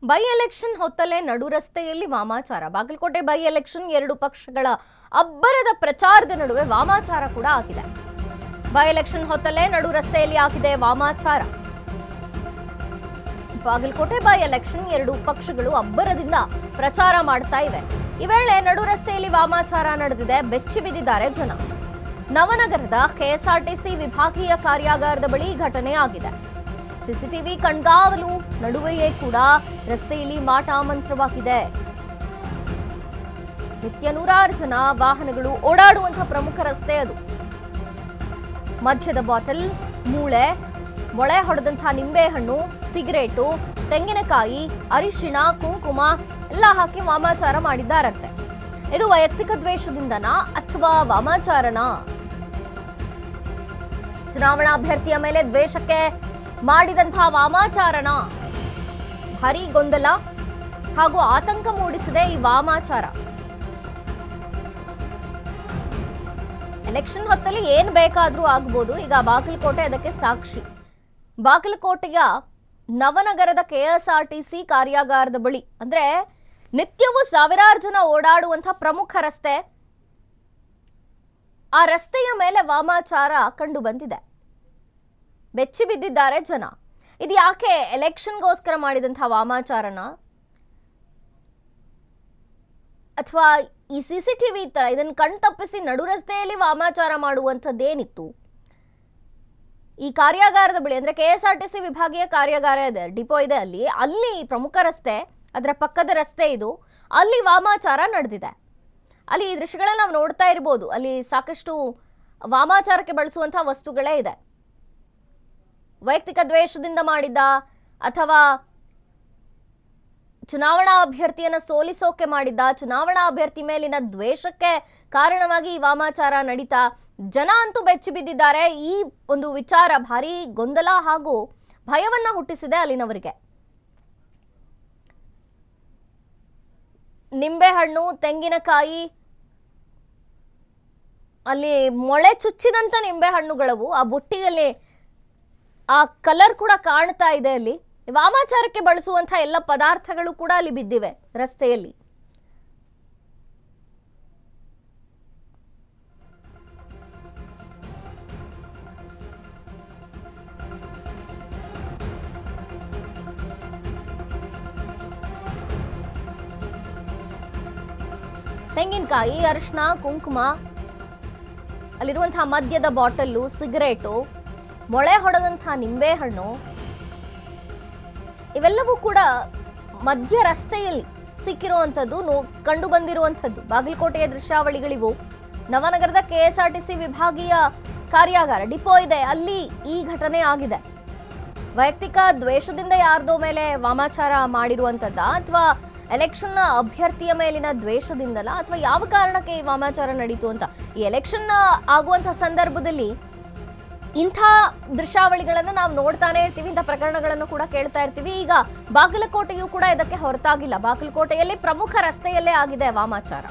By election ಹೊತ್ತಲೇ ನಡು ರಸ್ತೆಯಲ್ಲಿ ವಾಮಾಚಾರ. Bagalkot by election ಎರಡು ಪಕ್ಷಗಳ ಅಬ್ಬರದ ಪ್ರಚಾರದ ನಡುವೆ ವಾಮಾಚಾರ ಕೂಡ ಆಗಿದೆ. ಬೈ ಎಲೆಕ್ಷನ್ ಹೊತ್ತಲೇ ನಡು ರಸ್ತೆಯಲ್ಲಿ ಆಗಿದೆ ವಾಮಾಚಾರ. ಬಾಗಲಕೋಟೆ ಬೈ ಎಲೆಕ್ಷನ್ ಎರಡು ಪಕ್ಷಗಳು ಅಬ್ಬರದಿಂದ ಪ್ರಚಾರ ಮಾಡ್ತಾ ಇವೆ. ಈ ವೇಳೆ ನಡು ರಸ್ತೆಯಲ್ಲಿ ವಾಮಾಚಾರ ನಡೆದಿದೆ. ಬೆಚ್ಚಿ ಬಿದ್ದಿದ್ದಾರೆ ಜನ. ನವನಗರದ ಕೆಎಸ್ಆರ್ಟಿಸಿ ವಿಭಾಗೀಯ ಕಾರ್ಯಾಗಾರದ ಬಳಿ ಘಟನೆ ಆಗಿದೆ. ಸಿಸಿಟಿವಿ ಕಣ್ಗಾವಲು ನಡುವೆಯೇ ಕೂಡ ರಸ್ತೆಯಲ್ಲಿ ಮಾಟಮಂತ್ರವಾಗಿದೆ. ನಿತ್ಯ ನೂರಾರು ಜನ ವಾಹನಗಳು ಓಡಾಡುವಂತಹ ಪ್ರಮುಖ ರಸ್ತೆ ಅದು. ಮದ್ಯದ ಬಾಟಲ್, ಮೂಳೆ, ಮೊಳೆ ಹೊಡೆದಂತಹ ನಿಂಬೆಹಣ್ಣು, ಸಿಗರೇಟು, ತೆಂಗಿನಕಾಯಿ, ಅರಿಶಿಣ, ಕುಂಕುಮ ಎಲ್ಲ ಹಾಕಿ ವಾಮಾಚಾರ ಮಾಡಿದ್ದಾರಂತೆ. ಇದು ವೈಯಕ್ತಿಕ ದ್ವೇಷದಿಂದನಾ ಅಥವಾ ವಾಮಾಚಾರನಾ? ಚುನಾವಣಾ ಅಭ್ಯರ್ಥಿಯ ಮೇಲೆ ದ್ವೇಷಕ್ಕೆ ಮಾಡಿದಂತಹ ವಾಮಾಚಾರನ? ಭಾರೀ ಗೊಂದಲ ಹಾಗೂ ಆತಂಕ ಮೂಡಿಸಿದೆ ಈ ವಾಮಾಚಾರ. ಎಲೆಕ್ಷನ್ ಹೊತ್ತಲ್ಲಿ ಏನ್ ಬೇಕಾದ್ರೂ ಆಗ್ಬೋದು. ಈಗ ಬಾಗಲಕೋಟೆ ಅದಕ್ಕೆ ಸಾಕ್ಷಿ. ಬಾಗಲಕೋಟೆಯ ನವನಗರದ ಕೆಎಸ್ಆರ್ಟಿಸಿ ಕಾರ್ಯಾಗಾರದ ಬಳಿ, ಅಂದ್ರೆ ನಿತ್ಯವೂ ಸಾವಿರಾರು ಜನ ಓಡಾಡುವಂತಹ ಪ್ರಮುಖ ರಸ್ತೆ, ಆ ರಸ್ತೆಯ ಮೇಲೆ ವಾಮಾಚಾರ ಕಂಡು ಬಂದಿದೆ. ಬೆಚ್ಚಿ ಬಿದ್ದಿದ್ದಾರೆ ಜನ. ಇದು ಯಾಕೆ? ಎಲೆಕ್ಷನ್ಗೋಸ್ಕರ ಮಾಡಿದಂತಹ ವಾಮಾಚಾರನ ಅಥವಾ ಈ ಸಿಸಿಟಿವಿ ತರ ಇದನ್ನು ಕಣ್ತಪ್ಪಿಸಿ ನಡು ರಸ್ತೆಯಲ್ಲಿ ವಾಮಾಚಾರ ಮಾಡುವಂಥದ್ದೇನಿತ್ತು? ಈ ಕಾರ್ಯಾಗಾರದ ಬಳಿ, ಅಂದ್ರೆ ಕೆಎಸ್ಆರ್ಟಿಸಿ ವಿಭಾಗೀಯ ಕಾರ್ಯಾಗಾರ ಇದೆ, ಡಿಪೋ ಇದೆ, ಅಲ್ಲಿ ಪ್ರಮುಖ ರಸ್ತೆ, ಅದರ ಪಕ್ಕದ ರಸ್ತೆ ಇದು. ಅಲ್ಲಿ ವಾಮಾಚಾರ ನಡೆದಿದೆ. ಅಲ್ಲಿ ಈ ದೃಶ್ಯಗಳನ್ನ ನಾವು ನೋಡ್ತಾ ಇರ್ಬೋದು. ಅಲ್ಲಿ ಸಾಕಷ್ಟು ವಾಮಾಚಾರಕ್ಕೆ ಬಳಸುವಂತಹ ವಸ್ತುಗಳೇ ಇದೆ. ವೈಯಕ್ತಿಕ ದ್ವೇಷದಿಂದ ಮಾಡಿದ್ದ ಅಥವಾ ಚುನಾವಣಾ ಅಭ್ಯರ್ಥಿಯನ್ನ ಸೋಲಿಸೋಕೆ ಮಾಡಿದ್ದ, ಚುನಾವಣಾ ಅಭ್ಯರ್ಥಿ ಮೇಲಿನ ದ್ವೇಷಕ್ಕೆ ಕಾರಣವಾಗಿ ಈ ವಾಮಾಚಾರ ನಡೀತಾ ಜನ ಅಂತೂ ಬೆಚ್ಚಿ ಬಿದ್ದಿದ್ದಾರೆ. ಈ ಒಂದು ವಿಚಾರ ಭಾರಿ ಗೊಂದಲ ಹಾಗೂ ಭಯವನ್ನ ಹುಟ್ಟಿಸಿದೆ ಅಲ್ಲಿನವರಿಗೆ. ನಿಂಬೆಹಣ್ಣು, ತೆಂಗಿನಕಾಯಿ, ಅಲ್ಲಿ ಮೊಳೆ ಚುಚ್ಚಿದಂತ ನಿಂಬೆಹಣ್ಣುಗಳವು, ಆ ಬುಟ್ಟಿಯಲ್ಲಿ ಆ ಕಲರ್ ಕೂಡ ಕಾಣ್ತಾ ಇದೆ. ಅಲ್ಲಿ ವಾಮಾಚಾರಕ್ಕೆ ಬಳಸುವಂತಹ ಎಲ್ಲ ಪದಾರ್ಥಗಳು ಕೂಡ ಅಲ್ಲಿ ಬಿದ್ದಿವೆ ರಸ್ತೆಯಲ್ಲಿ. ತೆಂಗಿನಕಾಯಿ, ಅರಿಶಿನ, ಕುಂಕುಮ, ಅಲ್ಲಿರುವಂತಹ ಮದ್ಯದ ಬಾಟಲ್ಲು, ಸಿಗರೇಟು, ಮೊಳೆ ಹೊಡೆದಂತಹ ನಿಂಬೆಹಣ್ಣು, ಇವೆಲ್ಲವೂ ಕೂಡ ಮಧ್ಯ ರಸ್ತೆಯಲ್ಲಿ ಸಿಕ್ಕಿರುವಂಥದ್ದು, ಕಂಡು ಬಂದಿರುವಂಥದ್ದು ಬಾಗಲಕೋಟೆಯ ದೃಶ್ಯಾವಳಿಗಳಿವು. ನವನಗರದ ಕೆಎಸ್ಆರ್ಟಿಸಿ ವಿಭಾಗೀಯ ಕಾರ್ಯಾಗಾರ ಡಿಪೋ ಇದೆ, ಅಲ್ಲಿ ಈ ಘಟನೆ ಆಗಿದೆ. ವೈಯಕ್ತಿಕ ದ್ವೇಷದಿಂದ ಯಾರ್ದೋ ಮೇಲೆ ವಾಮಾಚಾರ ಮಾಡಿರುವಂಥದ್ದ ಅಥವಾ ಎಲೆಕ್ಷನ್ ಅಭ್ಯರ್ಥಿಯ ಮೇಲಿನ ದ್ವೇಷದಿಂದಲ್ಲ ಅಥವಾ ಯಾವ ಕಾರಣಕ್ಕೆ ಈ ವಾಮಾಚಾರ ನಡೀತು ಅಂತ? ಈ ಎಲೆಕ್ಷನ್ ಆಗುವಂತಹ ಸಂದರ್ಭದಲ್ಲಿ ಇಂಥ ದೃಶ್ಯಾವಳಿಗಳನ್ನು ನಾವು ನೋಡ್ತಾನೆ ಇರ್ತೀವಿ, ಇಂಥ ಪ್ರಕರಣಗಳನ್ನು ಕೂಡ ಕೇಳ್ತಾ ಇರ್ತೀವಿ. ಈಗ ಬಾಗಲಕೋಟೆಯೂ ಕೂಡ ಇದಕ್ಕೆ ಹೊರತಾಗಿಲ್ಲ. ಬಾಗಲಕೋಟೆಯಲ್ಲಿ ಪ್ರಮುಖ ರಸ್ತೆಯಲ್ಲೇ ಆಗಿದೆ ವಾಮಾಚಾರ.